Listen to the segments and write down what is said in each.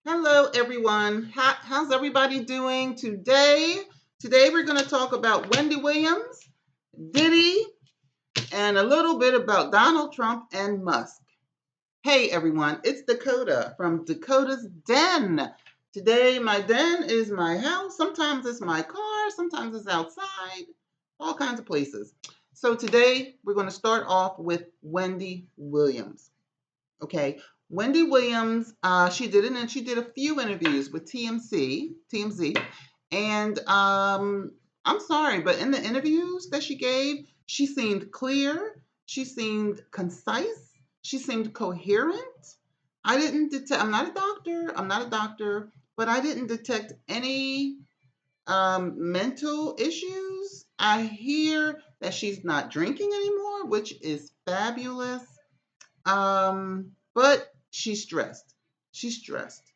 Hello, everyone. How's everybody doing today? Today, we're going to talk about Wendy Williams, Diddy, and a little bit about Donald Trump and Musk. Hey, everyone, it's Dakota from Dakota's Den. Today, my den is my house. Sometimes it's my car, sometimes it's outside, all kinds of places. So, today, we're going to start off with Wendy Williams. Okay, Wendy Williams, she did it, and she did a few interviews with TMZ, and I'm sorry, but in the interviews that she gave, she seemed clear, she seemed concise, she seemed coherent. I didn't detect. I'm not a doctor, but I didn't detect any mental issues. I hear that she's not drinking anymore, which is fabulous. But she's stressed. She's stressed.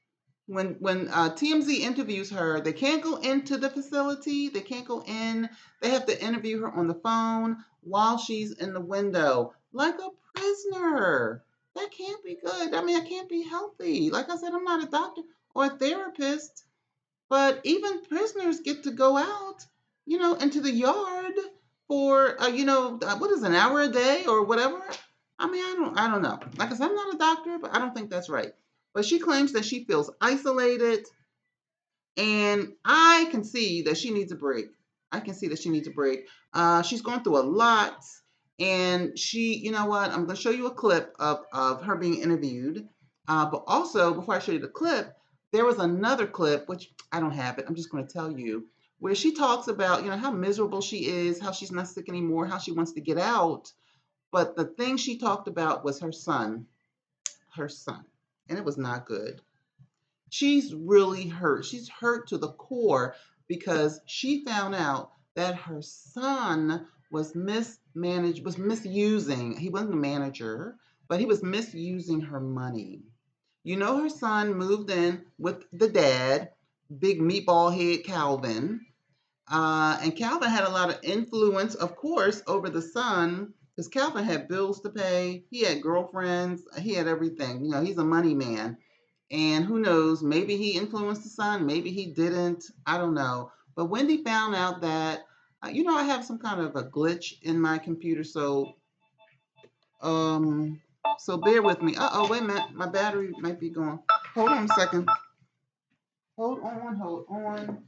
When TMZ interviews her, they can't go into the facility. They can't go in. They have to interview her on the phone while she's in the window, like a prisoner. That can't be good. I mean, it can't be healthy. Like I said, I'm not a doctor or a therapist, but even prisoners get to go out, into the yard for, what is an hour a day or whatever. I mean, I don't know. Like I said, I'm not a doctor, but I don't think that's right. But she claims that she feels isolated, and I can see that she needs a break. I can see that she needs a break. She's going through a lot, and you know what? I'm going to show you a clip of her being interviewed. But also, before I show you the clip, there was another clip, which I don't have it. I'm just going to tell you, where she talks about, how miserable she is, how she's not sick anymore, how she wants to get out. But the thing she talked about was her son, and it was not good. She's really hurt. She's hurt to the core because she found out that her son was misusing. He wasn't a manager, but he was misusing her money. Her son moved in with the dad, big meatball head Calvin. And Calvin had a lot of influence, of course, over the son because Calvin had bills to pay. He had girlfriends. He had everything. He's a money man. And who knows, maybe he influenced the son, maybe he didn't. I don't know. But Wendy found out that, I have some kind of a glitch in my computer. Um, so bear with me. Wait a minute. My battery might be gone. Hold on a second. Hold on.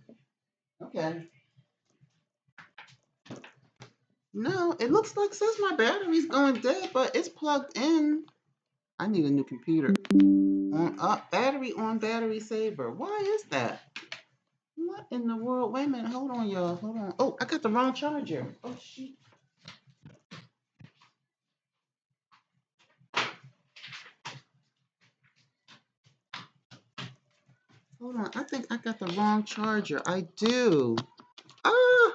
Okay. No, it looks like says my battery's going dead, but it's plugged in. I need a new computer. On up, battery on, battery saver. Why is that? What in the world? Wait a minute. Hold on, y'all. Hold on. Oh, I got the wrong charger. Oh, shoot. Hold on. I think I got the wrong charger. I do. Ah,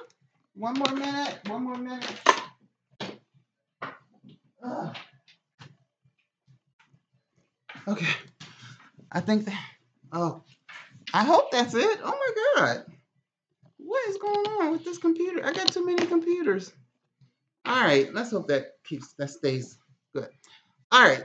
one more minute. One more minute. Ah, okay. I think that. Oh, I hope that's it. Oh my God. What is going on with this computer? I got too many computers. All right. Let's hope that stays good. All right.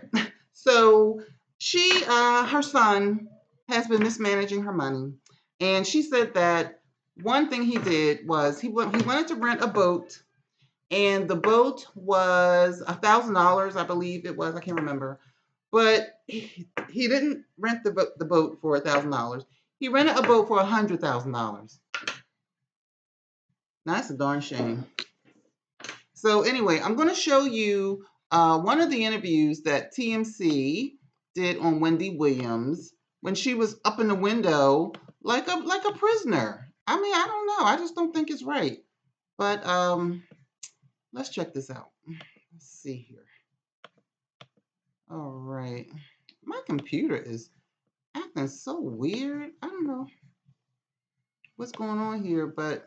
So her son has been mismanaging her money, and she said that one thing he did was he wanted to rent a boat, and the boat was $1,000, I believe it was. I can't remember, but he didn't rent the boat for $1,000. He rented a boat for $100,000. Now that's a darn shame. So anyway, I'm going to show you one of the interviews that TMC did on Wendy Williams when she was up in the window like a prisoner. I mean, I don't know. I just don't think it's right. But let's check this out. Let's see here. All right. My computer is acting so weird. I don't know what's going on here, but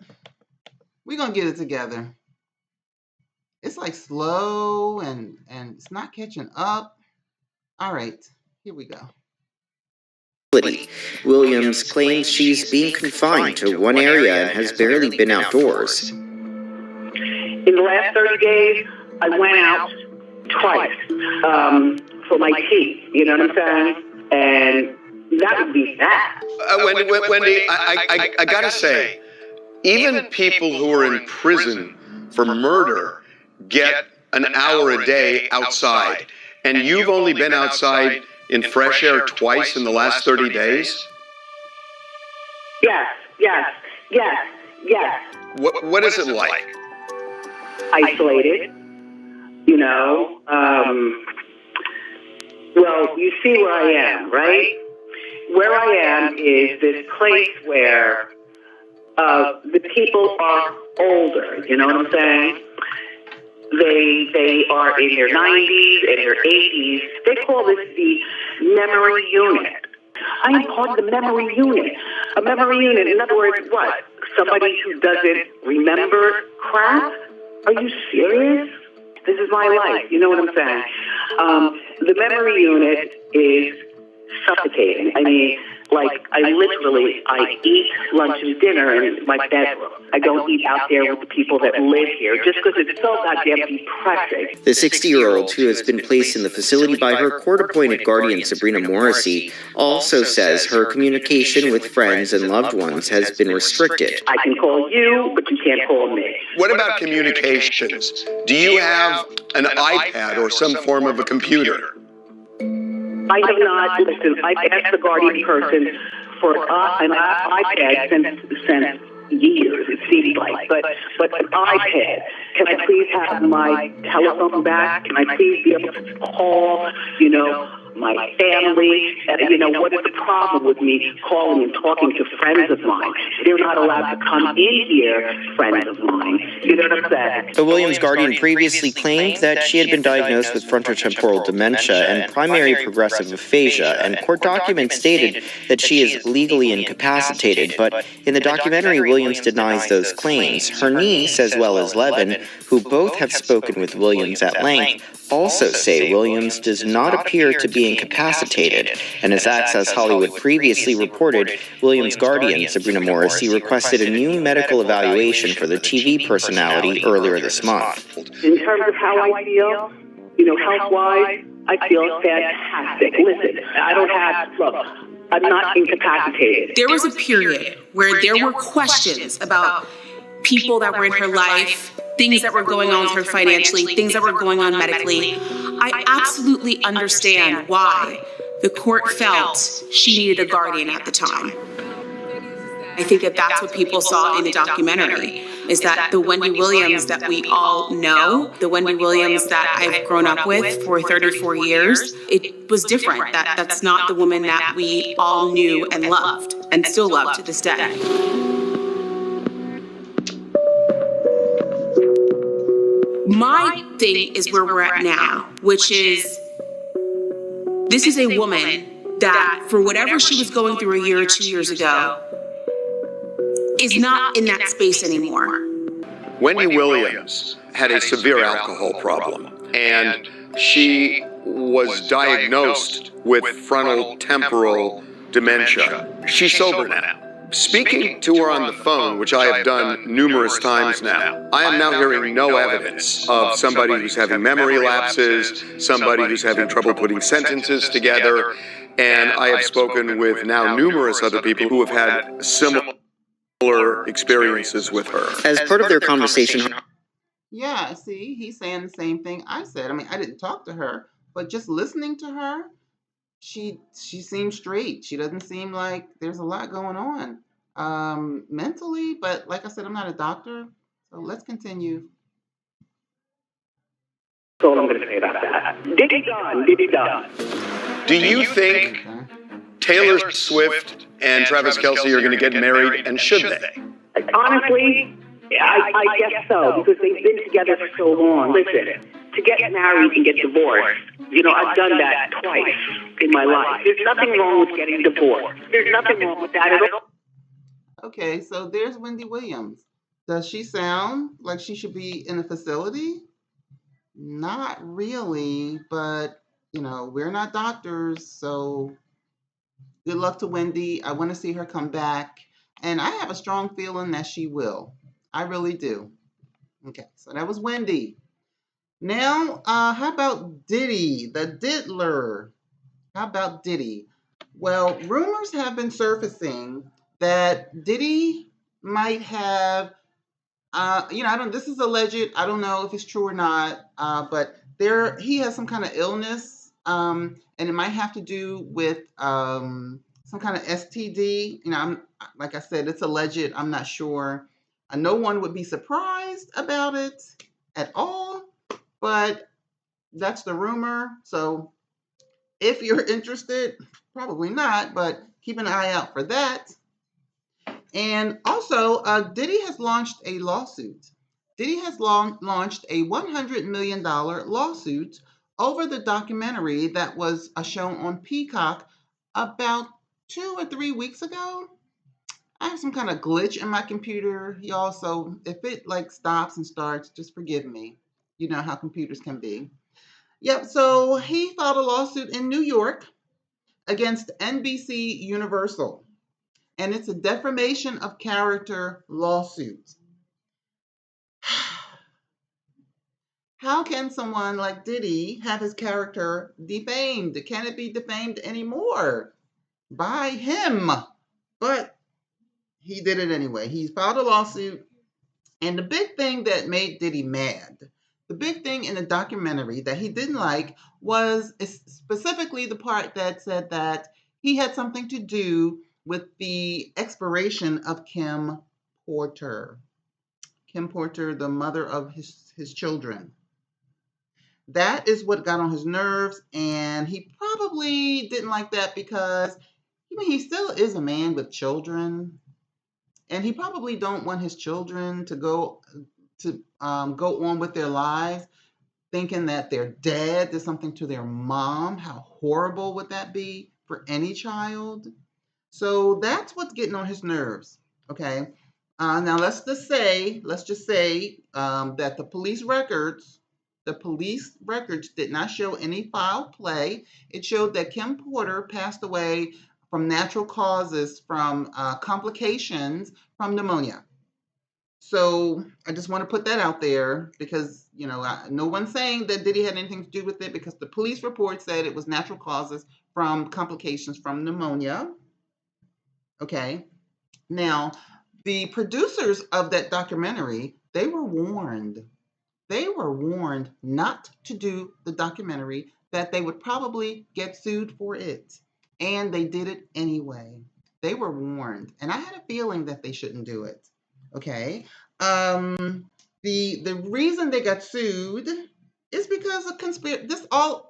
we're going to get it together. It's like slow and it's not catching up. All right, here we go. Williams claims she's being confined to one area and has barely been outdoors. In the last 30 days, I went out twice for my tea, you know what I'm saying? And That would be that. Wendy, I gotta say, even people who are in prison for murder get an hour a day outside. And you've only been outside in fresh air twice in the last 30 days? Yes. What is it like? Isolated, you know. Well, you see where I am, right? Where I am is this place where the people are older, you know what I'm saying? They are in their 90s and their 80s. They call this the memory unit. I am part of the memory unit. A memory unit, in other words, what? Somebody who doesn't remember crap? Are you serious? This is my life, you know what I'm saying? The memory unit is suffocating. I mean, like, I eat lunch and dinner in my bedroom. I don't eat out there with the people that live here just because it's so goddamn depressing. The 60-year-old, who has been placed in the facility by her court-appointed guardian, Sabrina Morrissey, also says her communication with friends and loved ones has been restricted. I can call you, but you can't call me. What about communications? Do you have an iPad or some form of a computer? I have not, listen, I've asked the guardian person for an iPad since years, it seems like, but an iPad. Can I please have my telephone back? Can I please be able to call, my family? What is the problem with me calling and talking to friends of mine? They're not allowed to come in here, friends of mine. You know what I'm saying? The Williams guardian previously claimed that she had been diagnosed with frontotemporal dementia and primary progressive aphasia, and court documents stated that she is legally incapacitated, but in the documentary, Williams denies those claims. Her niece, as well as Levin, who both have spoken with Williams at length, also say Williams does not appear to be incapacitated, and as Access Hollywood previously reported, Williams' guardian, Sabrina Morrissey, requested a new medical evaluation for the TV personality earlier this month. In terms of how I feel, health-wise, I feel fantastic. Listen, I'm not incapacitated. There was a period where there were questions about people that were in her life, things that were going on with her financially, things that were going on medically. I absolutely understand why the court felt she needed a guardian at the time. I think that that's what people saw in the documentary, is that the Wendy Williams that we all know, the Wendy Williams that I've grown up with for 34 years, it was different. That's not the woman that we all knew and loved, and still love to this day. My thing is where we're at now, which is, this is a woman that, for whatever she was going through a year or 2 years ago, is not in that space anymore. Wendy Williams had a severe alcohol problem, and she was diagnosed with frontotemporal dementia. She's sober now. Speaking to her on the phone, which I have done numerous times now, I am now hearing no evidence of somebody who's having memory lapses, somebody who's having trouble putting sentences together, and I have spoken with now numerous other people who have had similar experiences with her. As part of their conversation... Yeah, see, he's saying the same thing I said. I mean, I didn't talk to her, but just listening to her, she seems straight. She doesn't seem like there's a lot going on mentally, but like I said, I'm not a doctor, so let's continue. That's all I'm going to say about that. Diddy done. Do you think Taylor Swift and Travis Kelce are going to get married, and should they? Honestly, I guess so, because they've been together for so long. Listen, to get married and get divorced, I've done that twice in my life. There's nothing wrong with getting divorced. There's nothing wrong with that at all. Okay, so there's Wendy Williams. Does she sound like she should be in a facility? Not really, but, we're not doctors, so good luck to Wendy. I want to see her come back, and I have a strong feeling that she will. I really do. Okay, so that was Wendy. Now, how about Diddy, the diddler? How about Diddy? Well, rumors have been surfacing that Diddy might have, I don't. This is alleged. I don't know if it's true or not. But he has some kind of illness, and it might have to do with some kind of STD. Like I said, it's alleged. I'm not sure. No one would be surprised about it at all, but that's the rumor. So if you're interested, probably not, but keep an eye out for that. And also, Diddy has launched a lawsuit. Diddy has launched a $100 million lawsuit over the documentary that was shown on Peacock about 2 or 3 weeks ago. I have some kind of glitch in my computer, y'all, so if it like stops and starts, just forgive me. You know how computers can be. Yep, so he filed a lawsuit in New York against NBC Universal, and it's a defamation of character lawsuit. How can someone like Diddy have his character defamed? Can it be defamed anymore by him? But he did it anyway. He filed a lawsuit, and the big thing that made Diddy mad, the big thing in the documentary that he didn't like was specifically the part that said that he had something to do with the expiration of Kim Porter. Kim Porter, the mother of his children. That is what got on his nerves, and he probably didn't like that because he still is a man with children, and he probably don't want his children to go on with their lives thinking that their dad did something to their mom. How horrible would that be for any child? So that's what's getting on his nerves. Okay. Now let's just say that the police records did not show any foul play. It showed that Kim Porter passed away from natural causes, from complications from pneumonia. So I just want to put that out there because, no one's saying that Diddy had anything to do with it, because the police report said it was natural causes from complications from pneumonia. Okay. Now, the producers of that documentary, they were warned. They were warned not to do the documentary, that they would probably get sued for it. And they did it anyway. They were warned. And I had a feeling that they shouldn't do it. Okay. The reason they got sued is because of conspiracy. The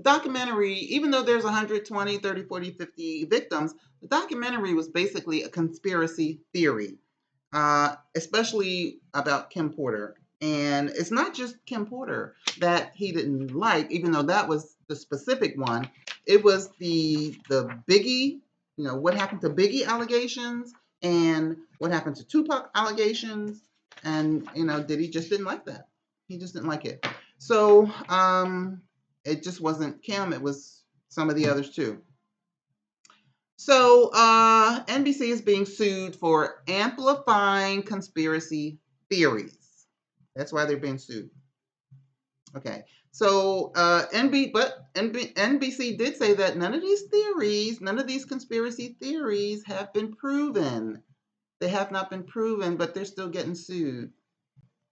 documentary, even though there's 120, 30, 40, 50 victims, the documentary was basically a conspiracy theory, especially about Kim Porter. And it's not just Kim Porter that he didn't like, even though that was the specific one. It was the Biggie, what happened to Biggie allegations and what happened to Tupac allegations. And, Diddy just didn't like that. He just didn't like it. So it just wasn't Kim, it was some of the others too. So NBC is being sued for amplifying conspiracy theories. That's why they're being sued. Okay. So NBC did say that none of these conspiracy theories have been proven. They have not been proven, but they're still getting sued.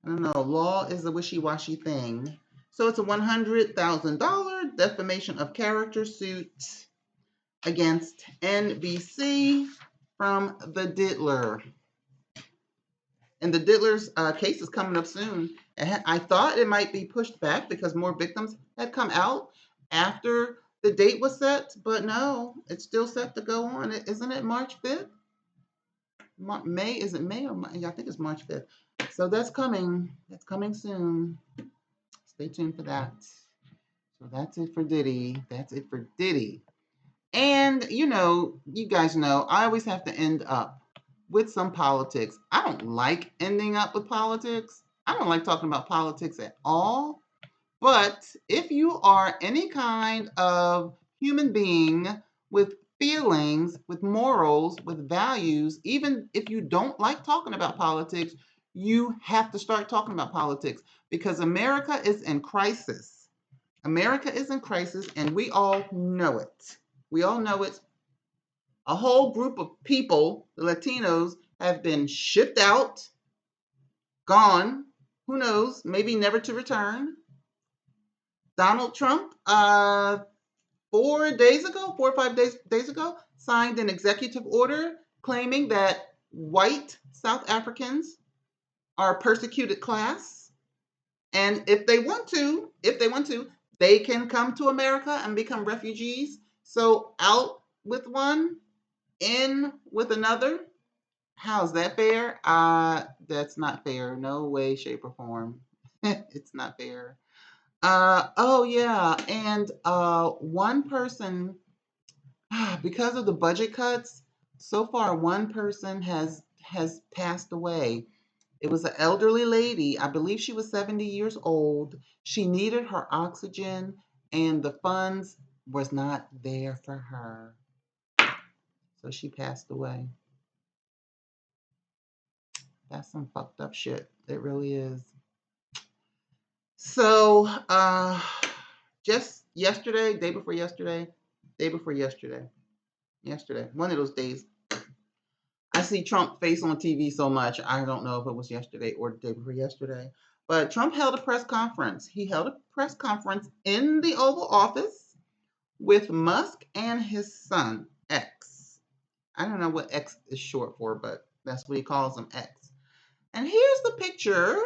I don't know. Law is a wishy-washy thing. So it's a $100,000 defamation of character suit against NBC from the Diddler. And the Diddler's case is coming up soon. I thought it might be pushed back because more victims had come out after the date was set, but no, it's still set to go on. Isn't it March 5th? May, is it May or May? I think it's March 5th. So that's coming. That's coming soon. Stay tuned for that. So that's it for Diddy. That's it for Diddy. And, you guys know, I always have to end up with some politics. I don't like ending up with politics. I don't like talking about politics at all. But if you are any kind of human being with feelings, with morals, with values, even if you don't like talking about politics, you have to start talking about politics, because America is in crisis. America is in crisis, and we all know it. We all know it. A whole group of people, the Latinos, have been shipped out, gone, who knows, maybe never to return. Donald Trump, 4 days ago, 4 or 5 days ago, signed an executive order claiming that white South Africans are a persecuted class. And if they want to, they can come to America and become refugees. So out with one, in with another. How's that fair? That's not fair. No way, shape, or form. It's not fair. Oh yeah, and one person, because of the budget cuts, so far one person has passed away. It was an elderly lady. I believe she was 70 years old. She needed her oxygen, and the funds was not there for her. So she passed away. That's some fucked up shit. It really is. So, just yesterday, day before yesterday, one of those days, I see Trump face on TV so much. I don't know if it was yesterday or the day before yesterday. But Trump held a press conference. He held a press conference in the Oval Office with Musk and his son, X. I don't know what X is short for, but that's what he calls him, X. And here's the picture.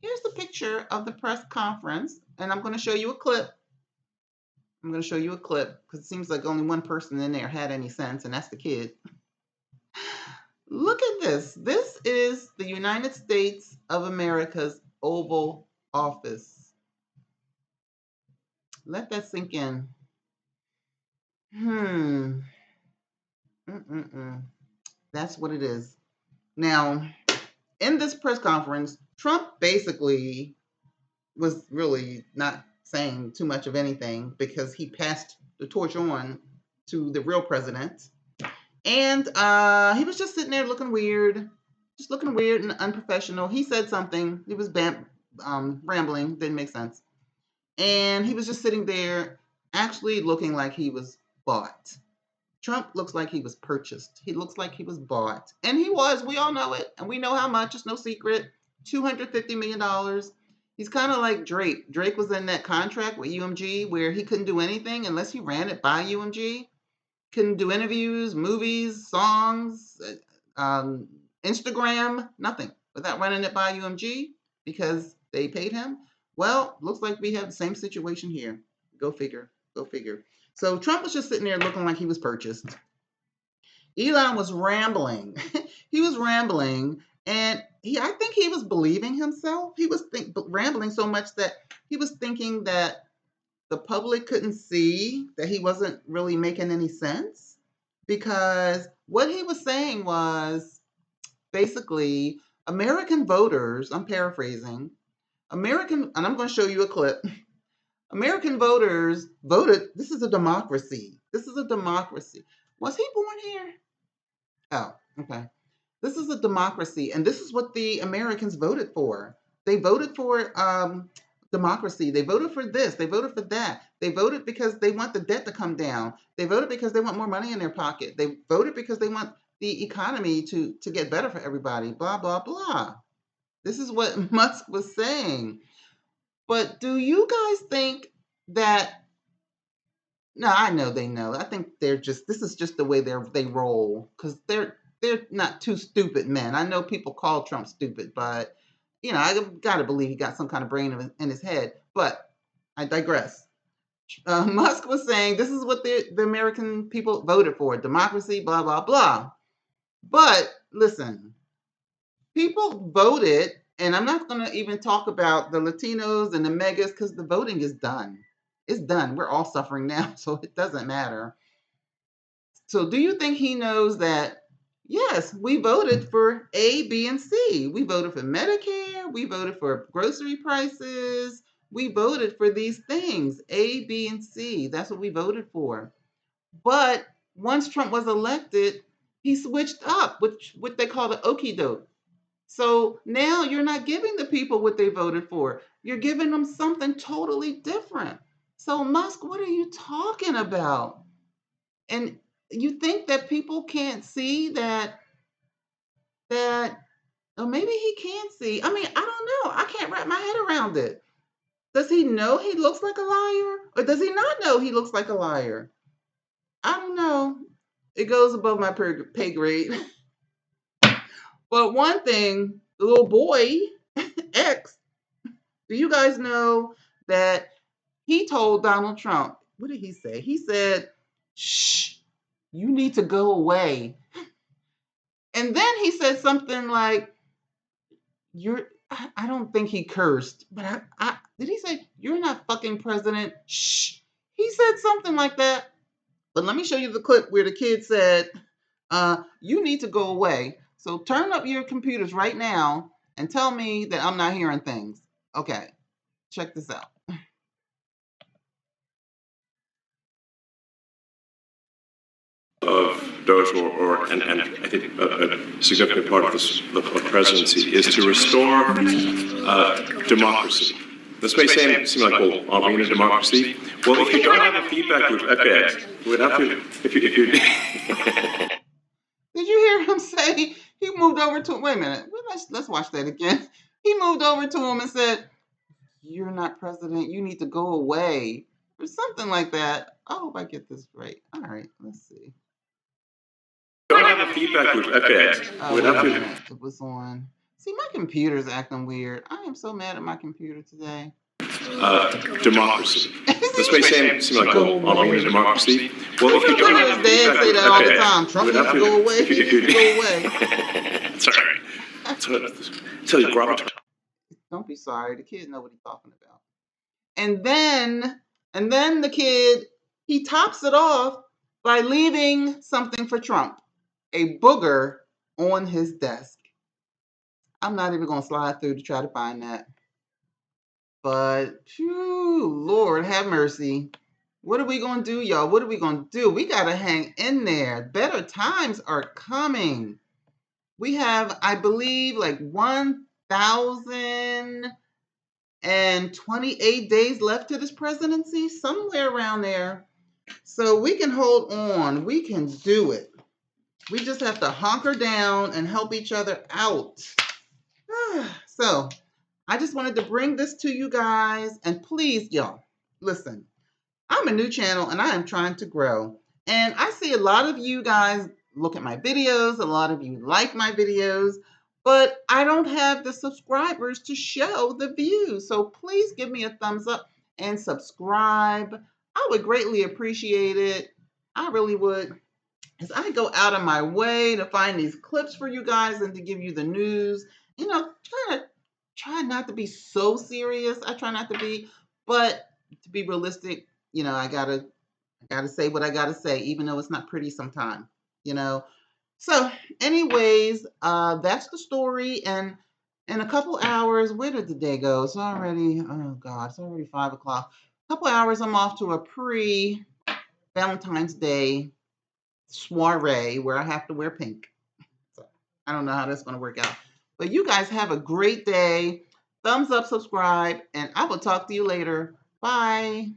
Here's the picture of the press conference. And I'm going to show you a clip. I'm going to show you a clip because it seems like only one person in there had any sense, and that's the kid. Look at this. This is the United States of America's Oval Office. Let that sink in. That's what it is. Now, in this press conference, Trump basically was really not saying too much of anything because he passed the torch on to the real president. And he was just sitting there looking weird and unprofessional. He said something. He was rambling, didn't make sense. And he was just sitting there actually looking like he was bought. Trump looks like he was purchased. He looks like he was bought. And he was. We all know it. And we know how much. It's no secret. $250 million. He's kind of like Drake. Drake was in that contract with UMG where he couldn't do anything unless he ran it by UMG. Couldn't do interviews, movies, songs, Instagram, nothing without running it by UMG because they paid him. Well, looks like we have the same situation here. Go figure. Go figure. So Trump was just sitting there looking like he was purchased. Elon was rambling. He was rambling, and I think he was believing himself. He was rambling so much that he was thinking that the public couldn't see that he wasn't really making any sense, because what he was saying was basically American voters, I'm paraphrasing, and I'm going to show you a clip. American voters voted. This is a democracy. This is a democracy. Was he born here? Oh, okay. This is a democracy, and this is what the Americans voted for. They voted for democracy. They voted for this. They voted for that. They voted because they want the debt to come down. They voted because they want more money in their pocket. They voted because they want the economy to get better for everybody. Blah, blah, blah. This is what Musk was saying. But do you guys think that? No, I know they know. I think this is just the way they roll, because they're not two stupid men. I know people call Trump stupid, but I got to believe he got some kind of brain in his head. But I digress. Musk was saying this is what the American people voted for: democracy, blah blah blah. But listen, people voted, and I'm not going to even talk about the Latinos and the megas because the voting is done. It's done. We're all suffering now, so it doesn't matter. So do you think he knows that, yes, we voted for A, B, and C. We voted for Medicare. We voted for grocery prices. We voted for these things, A, B, and C. That's what we voted for. But once Trump was elected, he switched up, which what they call the okie doke. So now you're not giving the people what they voted for. You're giving them something totally different. So Musk, what are you talking about? And You think that people can't see that or maybe he can see. I mean, I don't know. I can't wrap my head around it. Does he know he looks like a liar? Or does he not know he looks like a liar? I don't know. It goes above my pay grade. But one thing, the little boy, X, do you guys know that he told Donald Trump, what did he say? He said, shh, you need to go away. And then he said something like, I don't think he cursed, but did he say, you're not fucking president? Shh. He said something like that. But let me show you the clip where the kid said, you need to go away. So turn up your computers right now and tell me that I'm not hearing things. Okay, check this out. Of those and I think a significant part of the presidency is to restore democracy. This may seem like, well, aren't we in a democracy? Well, if you don't have a feedback loop, okay, we'd have to, if you Did you hear him say, he moved over to, wait a minute, let's watch that again. He moved over to him and said, you're not president, you need to go away, or something like that. I hope I get this right. All right, let's see. don't have a feedback loop, okay, we'd have to. It was on. See, my computer's acting weird. I am so mad at my computer today. Democracy. This may seem like, well, aren't we in a democracy? Well, if you don't have a feedback say loop, that all the okay, time. Trump needs to go away. He needs to go away. Sorry. So you grab it. Don't be sorry. The kid know what he's talking about. And then the kid, he tops it off by leaving something for Trump, a booger on his desk. I'm not even going to slide through to try to find that. But, phew, Lord have mercy. What are we going to do, y'all? What are we going to do? We got to hang in there. Better times are coming. We have, I believe, like 1,028 days left to this presidency, somewhere around there. So we can hold on. We can do it. We just have to hunker down and help each other out. So I just wanted to bring this to you guys. And please, y'all, listen, I'm a new channel and I am trying to grow. And I see a lot of you guys look at my videos. A lot of you like my videos. But I don't have the subscribers to show the views. So please give me a thumbs up and subscribe. I would greatly appreciate it. I really would. As I go out of my way to find these clips for you guys and to give you the news, you know, try not to be so serious. I try not to be, but to be realistic, you know, I gotta say what I gotta say, even though it's not pretty sometimes, you know. So, anyways, that's the story. And in a couple hours, where did the day go? It's already, oh God, it's already 5 o'clock. A couple hours, I'm off to a pre-Valentine's Day soiree where I have to wear pink. So I don't know how that's going to work out. But you guys have a great day. Thumbs up, subscribe, and I will talk to you later. Bye.